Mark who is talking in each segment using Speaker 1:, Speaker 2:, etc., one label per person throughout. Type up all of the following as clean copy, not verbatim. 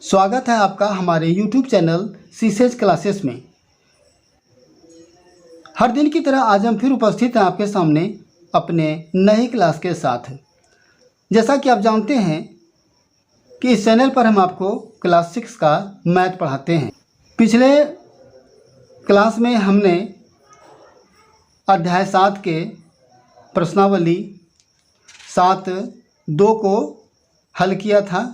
Speaker 1: स्वागत है आपका हमारे YouTube चैनल सीसेज क्लासेस में। हर दिन की तरह आज हम फिर उपस्थित हैं आपके सामने अपने नई क्लास के साथ। जैसा कि आप जानते हैं कि इस चैनल पर हम आपको क्लास 6 का मैथ पढ़ाते हैं। पिछले क्लास में हमने अध्याय 7 के प्रश्नावली 7(2) को हल किया था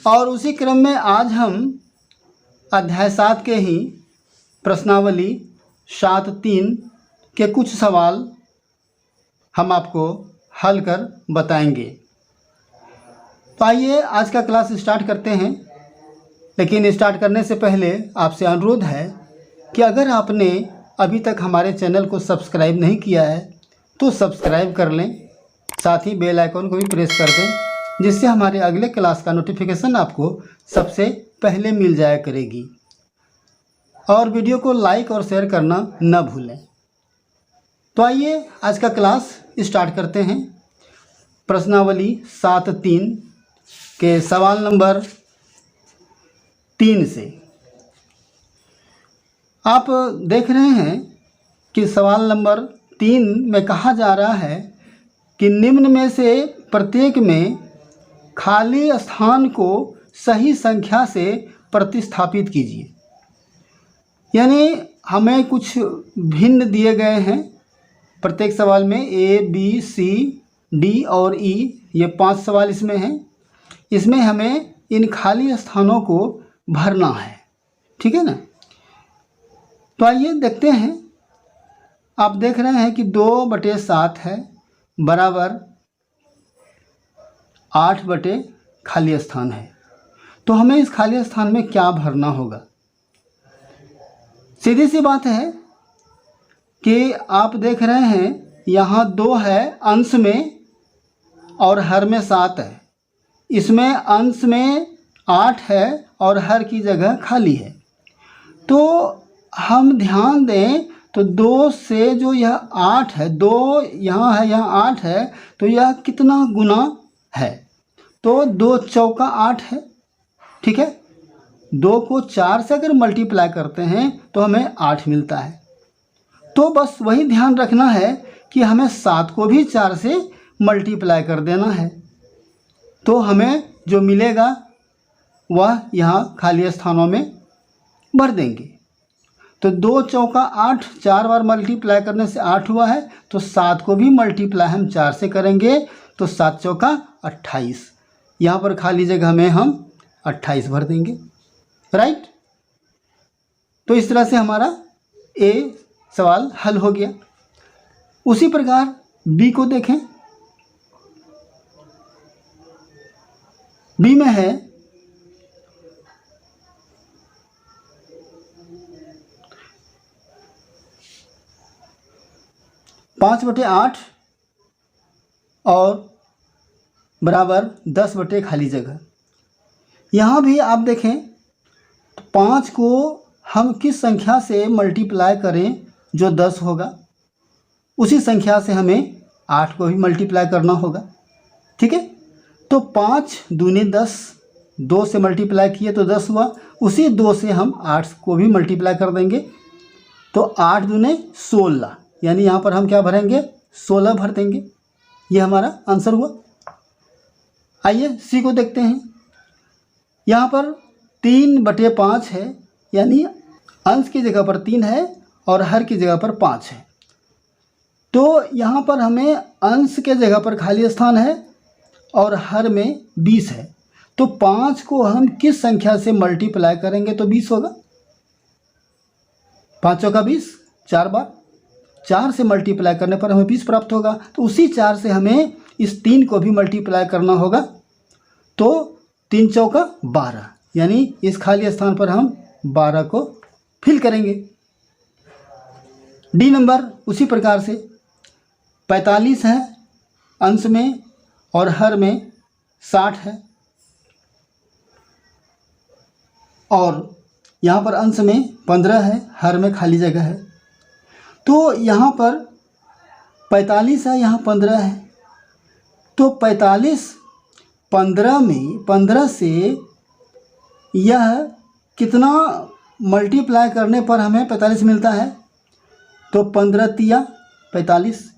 Speaker 1: और उसी क्रम में आज हम अध्याय 7 के ही प्रश्नावली 7(3) के कुछ सवाल हम आपको हल कर बताएंगे। तो आइए आज का क्लास स्टार्ट करते हैं। लेकिन स्टार्ट करने से पहले आपसे अनुरोध है कि अगर आपने अभी तक हमारे चैनल को सब्सक्राइब नहीं किया है तो सब्सक्राइब कर लें, साथ ही बेल आइकन को भी प्रेस कर दें, जिससे हमारे अगले क्लास का नोटिफिकेशन आपको सबसे पहले मिल जाया करेगी। और वीडियो को लाइक और शेयर करना न भूलें। तो आइए आज का क्लास स्टार्ट करते हैं। प्रश्नावली 7(3) के सवाल नंबर 3 से आप देख रहे हैं कि सवाल नंबर 3 में कहा जा रहा है कि निम्न में से प्रत्येक में खाली स्थान को सही संख्या से प्रतिस्थापित कीजिए। यानी हमें कुछ भिन्न दिए गए हैं। प्रत्येक सवाल में A, B, C, D और E, ये 5 सवाल इसमें हैं। इसमें हमें इन खाली स्थानों को भरना है, ठीक है ना। तो आइए देखते हैं। आप देख रहे हैं कि 2/7 है बराबर 8 खाली स्थान है। तो हमें इस खाली स्थान में क्या भरना होगा? सीधी सी बात है कि आप देख रहे हैं यहाँ 2 है अंश में और हर में 7 है। इसमें अंश में 8 है और हर की जगह खाली है। तो हम ध्यान दें तो 2 से जो यह 8 है, 2 यहाँ है, यहाँ 8 है, तो यह कितना गुना है? तो 2 चौका 8 है, ठीक है। 2 को 4 से अगर मल्टीप्लाई करते हैं तो हमें 8 मिलता है। तो बस वही ध्यान रखना है कि हमें 7 को भी 4 से मल्टीप्लाई कर देना है। तो हमें जो मिलेगा वह यहाँ खाली स्थानों में भर देंगे। तो 2 चौका 8, 4 बार मल्टीप्लाई करने से 8 हुआ है। तो 7 को भी मल्टीप्लाई हम 4 से करेंगे तो 7 चौका 28। यहाँ पर खाली जगह में हम 28 भर देंगे, राइट। तो इस तरह से हमारा A सवाल हल हो गया। उसी प्रकार B को देखें। B में है 5/8 और बराबर 10 खाली जगह। यहाँ भी आप देखें तो 5 को हम किस संख्या से मल्टीप्लाई करें जो 10 होगा, उसी संख्या से हमें 8 को भी मल्टीप्लाई करना होगा, ठीक है। तो 5 दूनी 10, 2 से मल्टीप्लाई किए तो 10 हुआ। उसी 2 से हम 8 को भी मल्टीप्लाई कर देंगे तो 8 दूने 16, यानी यहाँ पर हम क्या भरेंगे? 16 भर देंगे। ये हमारा आंसर हुआ। आइए C को देखते हैं। यहाँ पर 3/5 है, यानी अंश की जगह पर 3 है और हर की जगह पर 5 है। तो यहाँ पर हमें अंश के जगह पर खाली स्थान है और हर में 20 है। तो 5 को हम किस संख्या से मल्टीप्लाई करेंगे तो 20 होगा? 5 चौका 20, 4 बार 4 से मल्टीप्लाई करने पर हमें 20 प्राप्त होगा। तो उसी 4 से हमें इस 3 को भी मल्टीप्लाई करना होगा। तो 3 चौका 12, यानी इस खाली स्थान पर हम 12 को फिल करेंगे। D नंबर उसी प्रकार से 45 है अंश में और हर में 60 है और यहाँ पर अंश में 15 है, हर में खाली जगह है। तो यहाँ पर 45 है, यहाँ 15 है। तो 45 15 में 15 से यह कितना मल्टीप्लाई करने पर हमें 45 मिलता है? तो 15 तिया 45,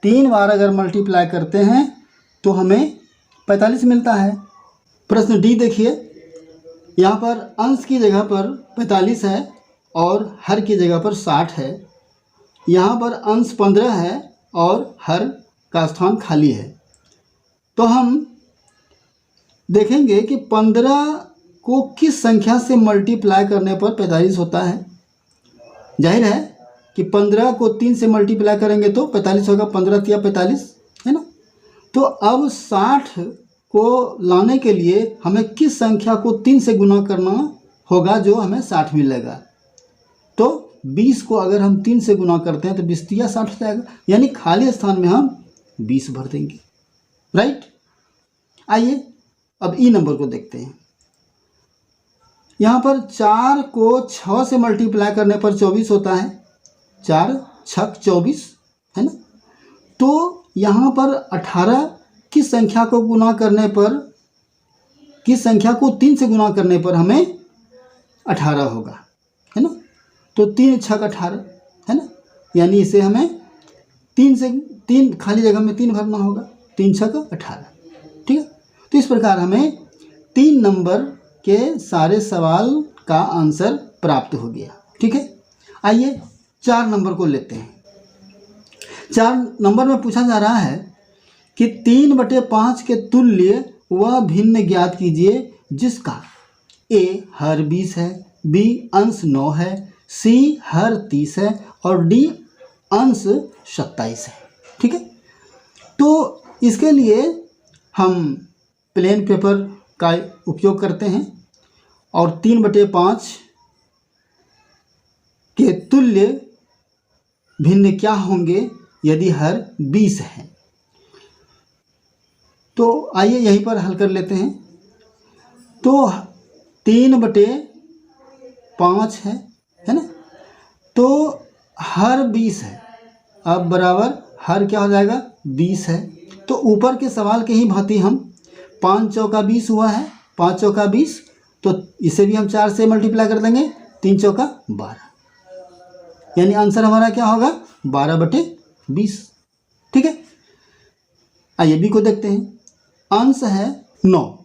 Speaker 1: 3 बार अगर मल्टीप्लाई करते हैं तो हमें 45 मिलता है। प्रश्न डी देखिए, यहाँ पर अंश की जगह पर 45 है और हर की जगह पर 60 है। यहाँ पर अंश 15 है और हर का स्थान खाली है। तो हम देखेंगे कि 15 को किस संख्या से मल्टीप्लाई करने पर 45 होता है। जाहिर है कि 15 को 3 से मल्टीप्लाई करेंगे तो 45 होगा, 15 तिया 45, है ना। तो अब 60 को लाने के लिए हमें किस संख्या को 3 से गुना करना होगा जो हमें 60 मिलेगा। तो 20 को अगर हम 3 से गुना करते हैं तो 20 तिया 60 हो जाएगा, यानी खाली स्थान में हम 20 भर देंगे। राइट। आइए अब ई नंबर को देखते हैं। यहाँ पर 4 को 6 से मल्टीप्लाई करने पर 24 होता है, 4 छक 24, है ना। तो यहाँ पर 18 किस संख्या को गुना करने पर, किस संख्या को 3 से गुना करने पर हमें 18 होगा, है ना। तो 3 छक 18, है ना, यानी इसे हमें 3 से 3 खाली जगह में 3 भरना होगा, 3 छक 18, ठीक है। तो इस प्रकार हमें 3 नंबर के सारे सवाल का आंसर प्राप्त हो गया, ठीक है। आइए 4 नंबर को लेते हैं। 4 नंबर में पूछा जा रहा है कि 3/5 के तुल्य वह भिन्न ज्ञात कीजिए जिसका ए हर 20 है, बी अंश 9 है, सी हर 30 है और डी अंश 27 है, ठीक है। तो इसके लिए हम प्लेन पेपर का उपयोग करते हैं और 3/5 के तुल्य भिन्न क्या होंगे यदि हर 20 है। तो आइए यहीं पर हल कर लेते हैं। तो 3/5 है ना, तो हर 20 है, अब बराबर हर क्या हो जाएगा 20 है। तो ऊपर के सवाल के ही भांति हम 5 चौका 20 हुआ है, 5 चौका 20, तो इसे भी हम 4 से मल्टीप्लाई कर देंगे, 3 चौका 12, यानी आंसर हमारा क्या होगा 12/20, ठीक है। आइए बी को देखते हैं। अंश है 9,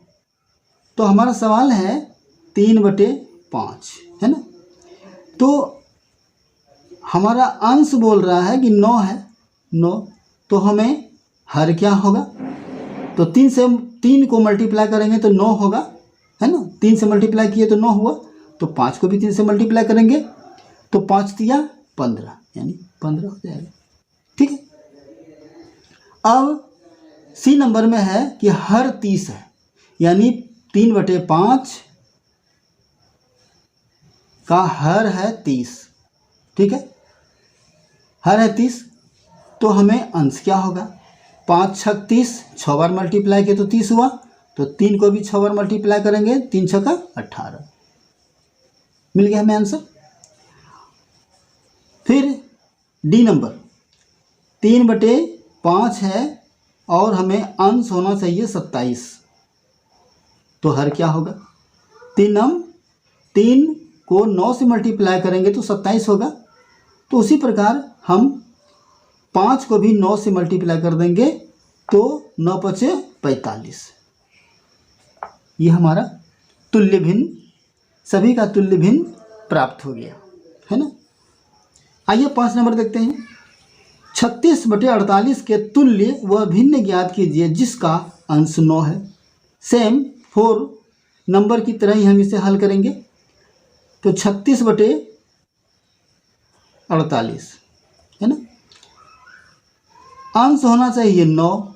Speaker 1: तो हमारा सवाल है 3/5, है ना। तो हमारा अंश बोल रहा है कि 9 है, 9, तो हमें हर क्या होगा, तो 3 से 3 को मल्टीप्लाई करेंगे तो 9 होगा, है ना। 3 से मल्टीप्लाई किए तो 9 हुआ, तो 5 को भी 3 से मल्टीप्लाई करेंगे तो 5 तिया 15, यानी 15 हो जाएगा, ठीक है। अब सी नंबर में है कि हर 30 है, यानी 3/5 का हर है 30, ठीक है, हर है 30, तो हमें अंश क्या होगा, 5 छक 30, 6 बार मल्टीप्लाई किए तो 30 हुआ, तो 3 को भी 6 बार मल्टीप्लाई करेंगे, 3 छका 18, मिल गया हमें आंसर। फिर डी नंबर 3/5 है और हमें अंश होना चाहिए 27, तो हर क्या होगा, 3 को 9 से मल्टीप्लाई करेंगे तो 27 होगा। तो उसी प्रकार हम 5 को भी 9 से मल्टीप्लाई कर देंगे तो 9 पचे 45, ये हमारा तुल्य भिन्न, सभी का तुल्य भिन्न प्राप्त हो गया, है ना। आइए 5 नंबर देखते हैं। 36/48 के तुल्य वह भिन्न ज्ञात कीजिए जिसका अंश 9 है। सेम 4 नंबर की तरह ही हम इसे हल करेंगे। तो 36/48, है ना, अंश होना चाहिए 9,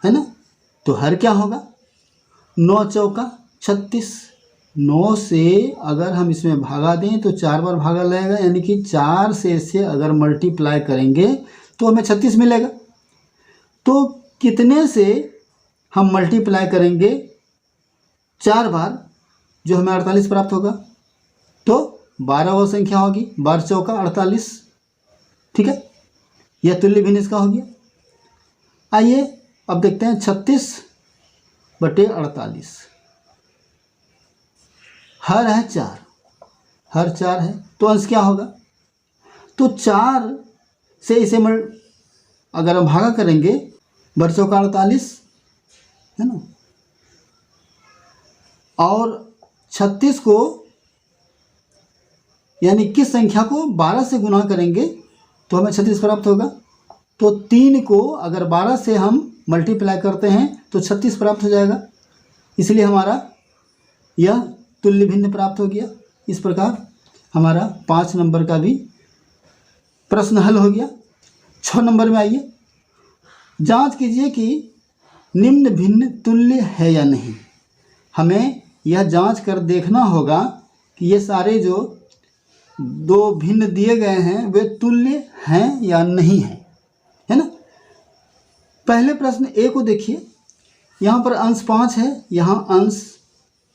Speaker 1: है ना, तो हर क्या होगा, 9 चौका 36, 9 से अगर हम इसमें भागा दें तो 4 बार भागा लगेगा, यानी कि 4 से इसे अगर मल्टीप्लाई करेंगे तो हमें 36 मिलेगा। तो कितने से हम मल्टीप्लाई करेंगे 4 बार जो हमें 48 प्राप्त होगा, तो 12वां संख्या होगी, 12 चौका 48, ठीक है, यह तुल्य भिन्न इसका हो गया। आइए अब देखते हैं 36/48, हर है 4, हर 4 है तो अंश क्या होगा? तो 4 से इसे अगर हम भागा करेंगे, बटे चौका 48 है ना, और 36 को यानी किस संख्या को 12 से गुना करेंगे तो हमें 36 प्राप्त होगा। तो 3 को अगर 12 से हम मल्टीप्लाई करते हैं तो 36 प्राप्त हो जाएगा। इसलिए हमारा यह तुल्य भिन्न प्राप्त हो गया। इस प्रकार हमारा 5 नंबर का भी प्रश्न हल हो गया। 6 नंबर में आइए, जांच कीजिए कि निम्न भिन्न तुल्य है या नहीं। हमें यह जांच कर देखना होगा कि ये सारे जो 2 भिन्न दिए गए हैं वे तुल्य हैं या नहीं हैं, है ना। पहले प्रश्न ए को देखिए, यहाँ पर अंश 5 है, यहाँ अंश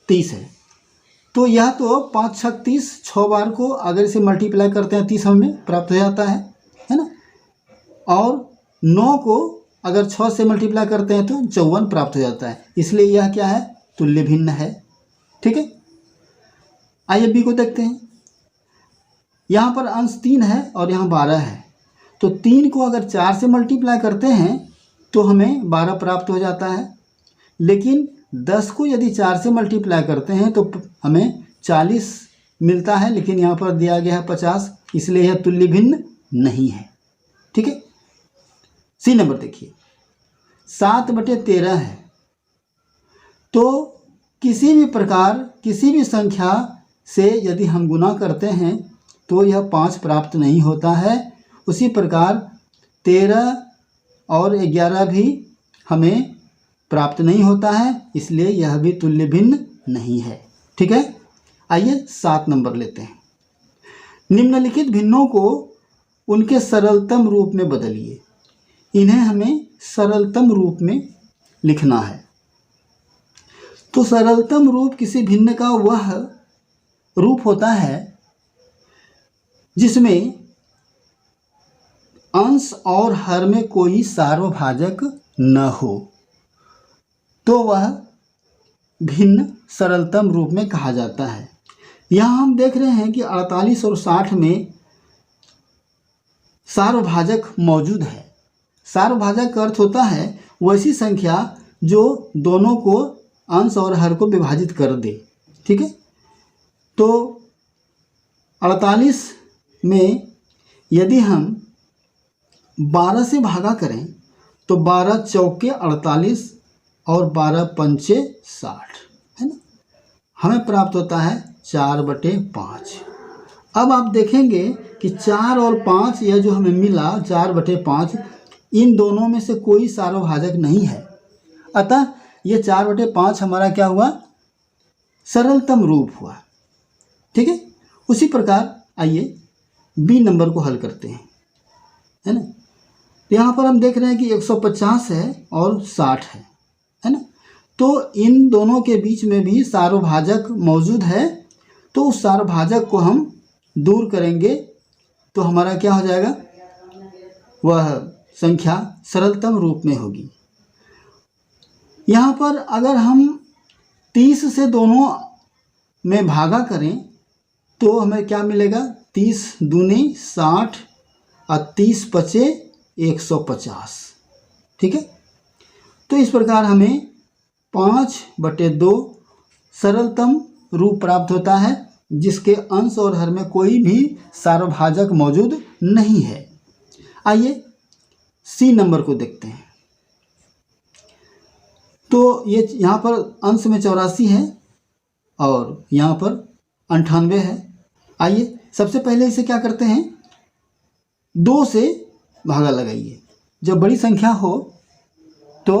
Speaker 1: 30 है। तो यह तो 5 छक 30, 6 बार को अगर इसे मल्टीप्लाई करते हैं 30 हमें प्राप्त हो जाता है ना। और 9 को अगर 6 से मल्टीप्लाई करते हैं तो 54 प्राप्त हो जाता है। इसलिए यह क्या है? तुल्य भिन्न है। ठीक है, आइए बी को देखते हैं। यहाँ पर अंश 3 है और यहाँ 12 है। तो 3 को अगर 4 से मल्टीप्लाई करते हैं तो हमें 12 प्राप्त हो जाता है। लेकिन 10 को यदि 4 से मल्टीप्लाई करते हैं तो हमें 40 मिलता है, लेकिन यहाँ पर दिया गया है 50, इसलिए यह तुल्य भिन्न नहीं है। ठीक है, सी नंबर देखिए, 7/13 है। तो किसी भी प्रकार किसी भी संख्या से यदि हम गुना करते हैं तो यह 5 प्राप्त नहीं होता है। उसी प्रकार 13 और 11 भी हमें प्राप्त नहीं होता है, इसलिए यह भी तुल्य भिन्न नहीं है। ठीक है, आइए 7 नंबर लेते हैं। निम्नलिखित भिन्नों को उनके सरलतम रूप में बदलिए। इन्हें हमें सरलतम रूप में लिखना है। तो सरलतम रूप किसी भिन्न का वह रूप होता है जिसमें अंश और हर में कोई सार्वभाजक न हो, तो वह भिन्न सरलतम रूप में कहा जाता है। यहाँ हम देख रहे हैं कि 48 और 60 में सार्वभाजक मौजूद है। सार्वभाजक का अर्थ होता है वैसी संख्या जो दोनों को अंश और हर को विभाजित कर दे। ठीक है, तो 48 में यदि हम 12 से भागा करें तो 12 चौके 48 और 12 पंचे 60, है ना। हमें प्राप्त होता है 4/5। अब आप देखेंगे कि 4 और 5 यह जो हमें मिला 4/5, इन दोनों में से कोई सार्वभाजक नहीं है। अतः ये 4/5 हमारा क्या हुआ? सरलतम रूप हुआ। ठीक है, उसी प्रकार आइए बी नंबर को हल करते हैं, है ना। यहाँ पर हम देख रहे हैं कि 150 है और 60 है ना। तो इन दोनों के बीच में भी सार्वभाजक मौजूद है। तो उस सार्वभाजक को हम दूर करेंगे तो हमारा क्या हो जाएगा? वह संख्या सरलतम रूप में होगी। यहाँ पर अगर हम 30 से दोनों में भागा करें तो हमें क्या मिलेगा? 30 दूनी 60 और 30 पचे 150। ठीक है, तो इस प्रकार हमें 5/2 सरलतम रूप प्राप्त होता है जिसके अंश और हर में कोई भी सार्वभाजक मौजूद नहीं है। आइए सी नंबर को देखते हैं। तो ये यहाँ पर अंश में 84 है और यहाँ पर 98 है। आइए सबसे पहले इसे क्या करते हैं? 2 से भागा लगाइए। जब बड़ी संख्या हो तो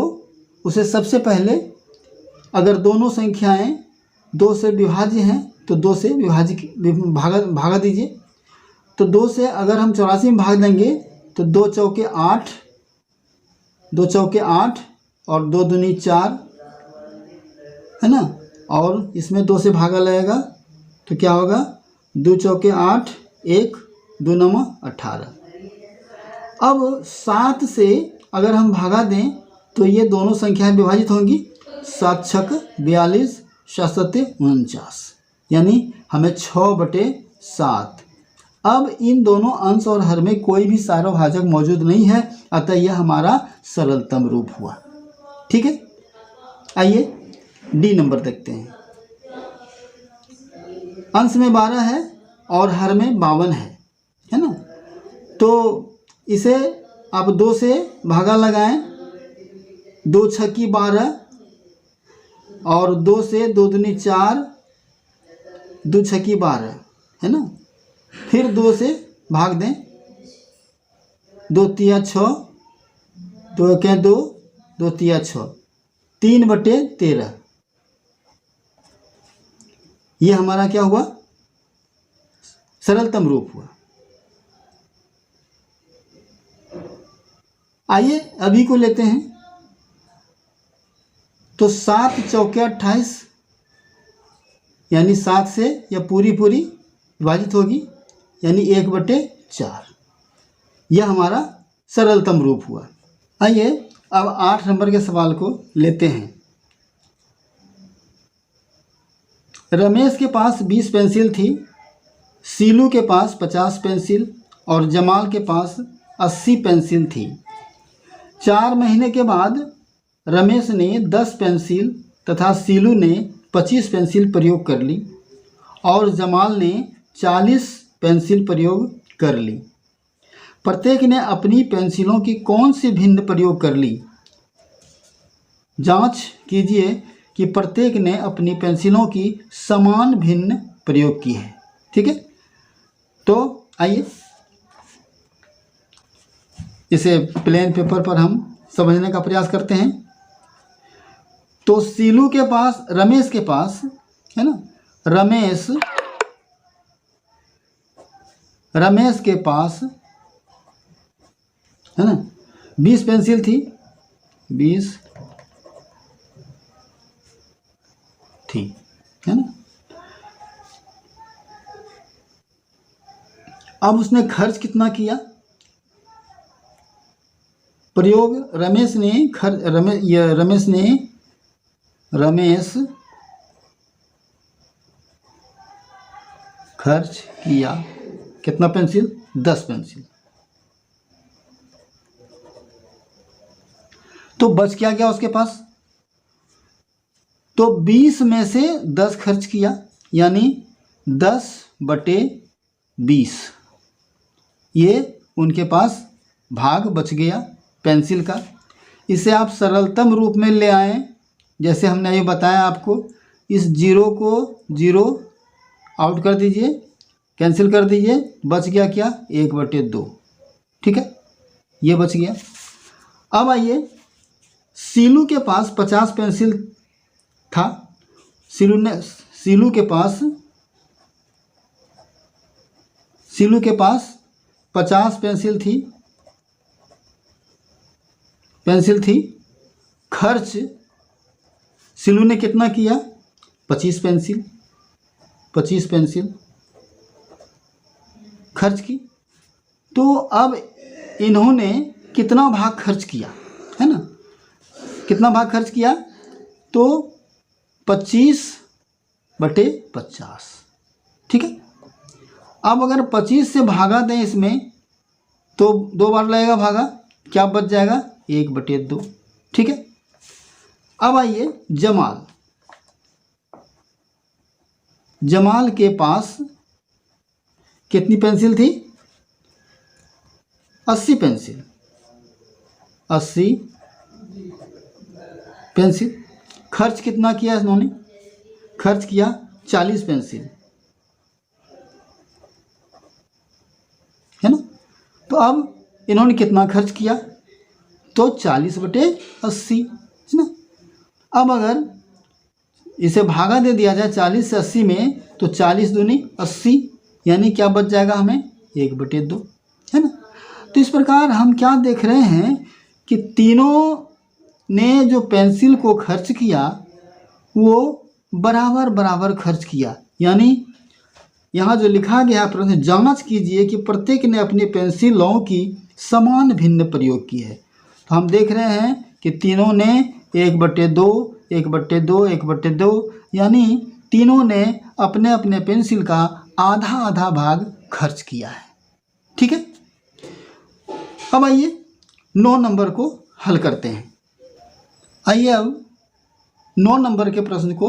Speaker 1: उसे सबसे पहले, अगर दोनों संख्याएं 2 से विभाज्य हैं तो 2 से भागा दीजिए। तो 2 से अगर हम 84 में भाग देंगे तो 2 चौके 8, 2 चौके 8 और 2 दूनी 4, है ना। और इसमें 2 से भागा लगेगा तो क्या होगा? 2 चौके 8, 1 2 9 18। अब 7 से अगर हम भागा दें तो ये दोनों संख्याएं विभाजित होंगी। 7 छक 42, 7 सत्ते 49। यानी हमें 6/7। अब इन दोनों अंश और हर में कोई भी सार्वभाजक मौजूद नहीं है, अतः यह हमारा सरलतम रूप हुआ। ठीक है, आइए डी नंबर देखते हैं। अंश में 12 है और हर में 52 है ना। तो इसे आप 2 से भागा लगाएं, 2 छक्की 12 और 2 से 2 दूनी 4, 2 छक्की 12 है ना। फिर 2 से भाग दें, 2 तिया 6, 2 एके 2, 2 तिया 6, 3/13। ये हमारा क्या हुआ, सरलतम रूप हुआ। आइए अभी को लेते हैं। तो 7 चौके 28, यानी 7 से यह पूरी विभाजित होगी, यानी 1/4। यह हमारा सरलतम रूप हुआ। आइए अब 8 नंबर के सवाल को लेते हैं। रमेश के पास 20 पेंसिल थी, सीलू के पास 50 पेंसिल और जमाल के पास 80 पेंसिल थी। 4 महीने के बाद रमेश ने 10 पेंसिल तथा सीलू ने 25 पेंसिल प्रयोग कर ली और जमाल ने 40 पेंसिल प्रयोग कर ली। प्रत्येक ने अपनी पेंसिलों की कौन सी भिन्न प्रयोग कर ली? जांच कीजिए कि प्रत्येक ने अपनी पेंसिलों की समान भिन्न प्रयोग की है। ठीक है, तो आइए इसे प्लेन पेपर पर हम समझने का प्रयास करते हैं। तो सीलू के पास, रमेश के पास है ना, रमेश के पास है ना 20 पेंसिल थी, 20 थी है ना। अब उसने खर्च कितना किया? प्रयोग रमेश खर्च किया कितना पेंसिल? 10 पेंसिल। तो बच क्या गया उसके पास? तो 20 में से 10 खर्च किया, यानी 10/20। ये उनके पास भाग बच गया पेंसिल का। इसे आप सरलतम रूप में ले आएं, जैसे हमने अभी बताया आपको। इस 0 को 0 आउट कर दीजिए, कैंसिल कर दीजिए, बच गया क्या? 1/2। ठीक है, ये बच गया। अब आइए, सीलू के पास 50 पेंसिल था। सीलू के पास 50 पेंसिल थी। खर्च सीलू ने कितना किया? 25 पेंसिल खर्च की। तो अब इन्होंने कितना भाग खर्च किया है ना, कितना भाग खर्च किया? तो 25/50। ठीक है, अब अगर 25 से भागा दें इसमें तो 2 बार लगेगा भागा, क्या बच जाएगा? 1/2। ठीक है, अब आइए जमाल के पास कितनी पेंसिल थी? 80 पेंसिल। 80 पेंसिल। खर्च कितना किया इन्होंने? खर्च किया 40 पेंसिल है ना। तो अब इन्होंने कितना खर्च किया? तो 40/80 है ना। अब अगर इसे भागा दे दिया जाए 40 से 80 में, तो 40 दूनी 80, यानी क्या बच जाएगा हमें? 1/2 है ना। तो इस प्रकार हम क्या देख रहे हैं कि तीनों ने जो पेंसिल को खर्च किया वो बराबर खर्च किया। यानी यहाँ जो लिखा गया है, प्रश्न जांच कीजिए कि प्रत्येक ने अपनी पेंसिलों की समान भिन्न प्रयोग की है। तो हम देख रहे हैं कि तीनों ने 1/2, 1/2, 1/2, यानी तीनों ने अपने अपने पेंसिल का आधा आधा भाग खर्च किया है। ठीक है, अब आइए 9 नंबर को हल करते हैं। आइए अब 9 नंबर के प्रश्न को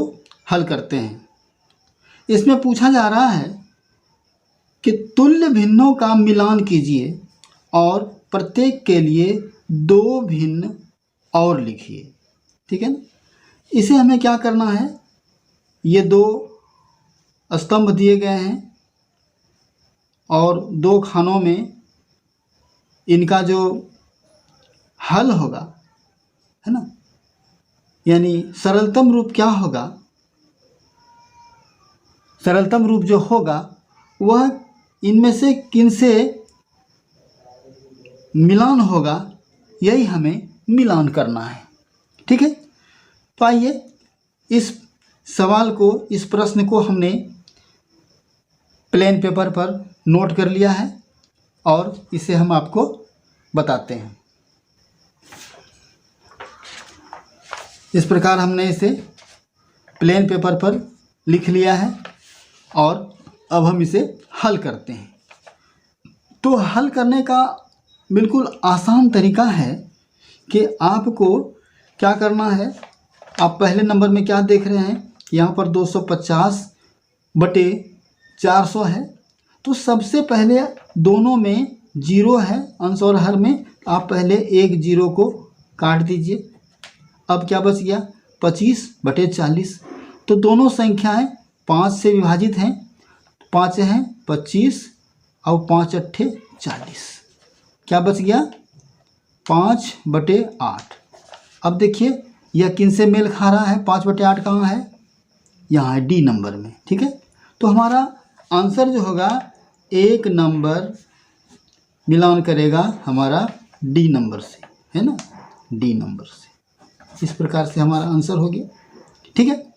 Speaker 1: हल करते हैं। इसमें पूछा जा रहा है कि तुल्य भिन्नों का मिलान कीजिए और प्रत्येक के लिए 2 भिन्न और लिखिए। ठीक है ना, इसे हमें क्या करना है, ये 2 स्तंभ दिए गए हैं और 2 खानों में इनका जो हल होगा, है ना, यानी सरलतम रूप क्या होगा, सरलतम रूप जो होगा वह इनमें से किनसे मिलान होगा, यही हमें मिलान करना है। ठीक है, तो आइए इस सवाल को, इस प्रश्न को हमने प्लेन पेपर पर नोट कर लिया है और इसे हम आपको बताते हैं। इस प्रकार हमने इसे प्लेन पेपर पर लिख लिया है और अब हम इसे हल करते हैं। तो हल करने का बिल्कुल आसान तरीका है कि आपको क्या करना है। आप पहले नंबर में क्या देख रहे हैं, यहाँ पर 250/400 है, तो सबसे पहले दोनों में 0 है, अंश और हर में आप पहले एक 0 को काट दीजिए। अब क्या बच गया, 25/40। तो दोनों संख्याएं 5 से विभाजित हैं, 5 हैं 25 और 5 अट्ठे 40। क्या बच गया, 5/8। अब देखिए यह किन से मेल खा रहा है, 5/8 कहाँ है, यहाँ है डी नंबर में। ठीक है, तो हमारा आंसर जो होगा 1 नंबर मिलान करेगा हमारा डी नंबर से, है ना, डी नंबर से। इस प्रकार से हमारा आंसर हो गया। ठीक है,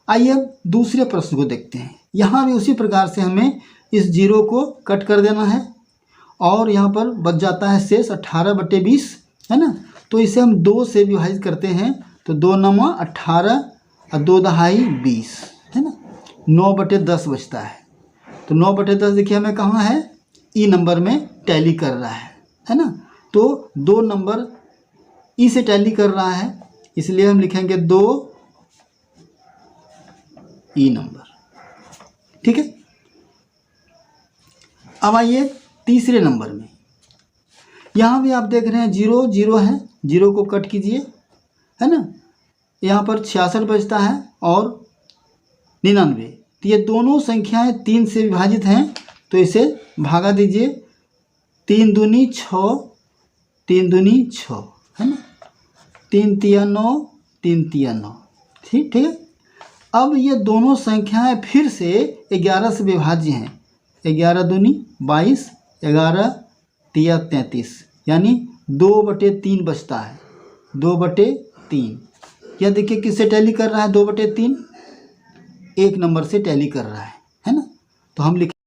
Speaker 1: आइए अब दूसरे प्रश्न को देखते हैं। यहाँ भी उसी प्रकार से हमें इस 0 को कट कर देना है और यहाँ पर बच जाता है शेष 18/20, है ना। तो इसे हम 2 से विभाजित करते हैं, तो 2 9 18 और 2 दहाई 20, है ना, 9/10 बचता है। तो 9/10 देखिए हमें कहाँ है, ई नंबर में टैली कर रहा है ना। तो 2 नंबर ई से टैली कर रहा है, इसलिए हम लिखेंगे 2 ई नंबर। ठीक है, अब आइए तीसरे नंबर में। यहाँ भी आप देख रहे हैं 0 0 है, 0 को कट कीजिए, है ना। यहाँ पर 66 बचता है और 99। तो ये दोनों संख्याएं 3 से विभाजित हैं, तो इसे भागा दीजिए। 3 दूनी 6, 3 दूनी 6, है ना, 3 तिया 9, 3 तिया 9। ठीक है, अब ये दोनों संख्याएं फिर से 11 से विभाज्य हैं। 11 दूनी 22, 11 तिया 33, यानी 2/3 बचता है, 2/3। यह देखिए किससे टैली कर रहा है, 2/3 1 नंबर से टैली कर रहा है ना। तो हम लिखेंगे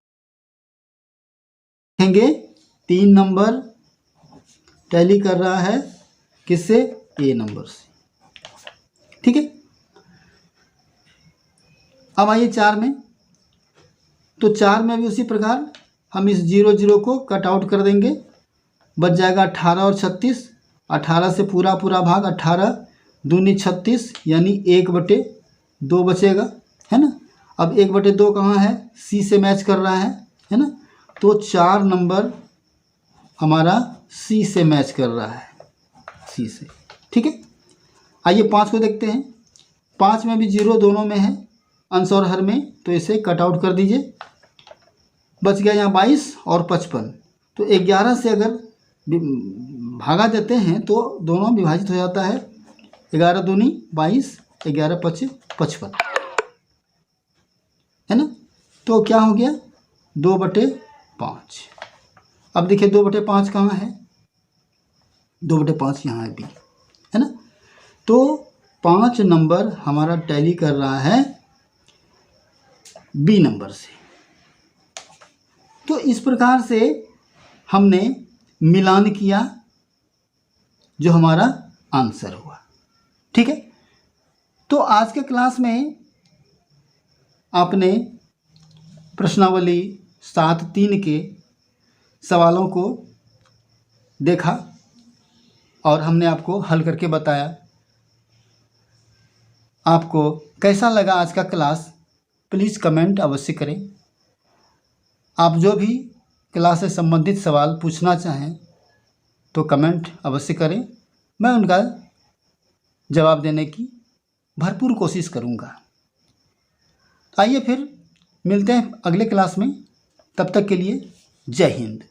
Speaker 1: 3 नंबर टैली कर रहा है किससे, ए नंबर से। ठीक है, अब आइए 4 में। तो 4 में भी उसी प्रकार हम इस 0 0 को कट आउट कर देंगे, बच जाएगा 18 और 36। 18 से पूरा भाग, 18 दूनी 36, यानी 1/2 बचेगा, है ना। अब 1/2 कहाँ है, सी से मैच कर रहा है ना। तो 4 नंबर हमारा सी से मैच कर रहा है, सी से। ठीक है, आइए 5 को देखते हैं। 5 में भी 0 दोनों में है, अंश और हर में, तो इसे कट आउट कर दीजिए। बच गया यहाँ 22 और 55। तो 11 से अगर भागा देते हैं तो दोनों विभाजित हो जाता है। 11 दूनी 22, 11 5 55, है ना। तो क्या हो गया, 2/5। अब देखिए 2/5 कहाँ है, 2/5 यहाँ है, बी, है ना। तो 5 नंबर हमारा टैली कर रहा है बी नंबर से। तो इस प्रकार से हमने मिलान किया, जो हमारा आंसर हुआ। ठीक है, तो आज के क्लास में आपने प्रश्नावली 7(3) के सवालों को देखा और हमने आपको हल करके बताया। आपको कैसा लगा आज का क्लास, प्लीज़ कमेंट अवश्य करें। आप जो भी क्लास से संबंधित सवाल पूछना चाहें तो कमेंट अवश्य करें, मैं उनका जवाब देने की भरपूर कोशिश करूँगा। आइए फिर मिलते हैं अगले क्लास में, तब तक के लिए जय हिंद।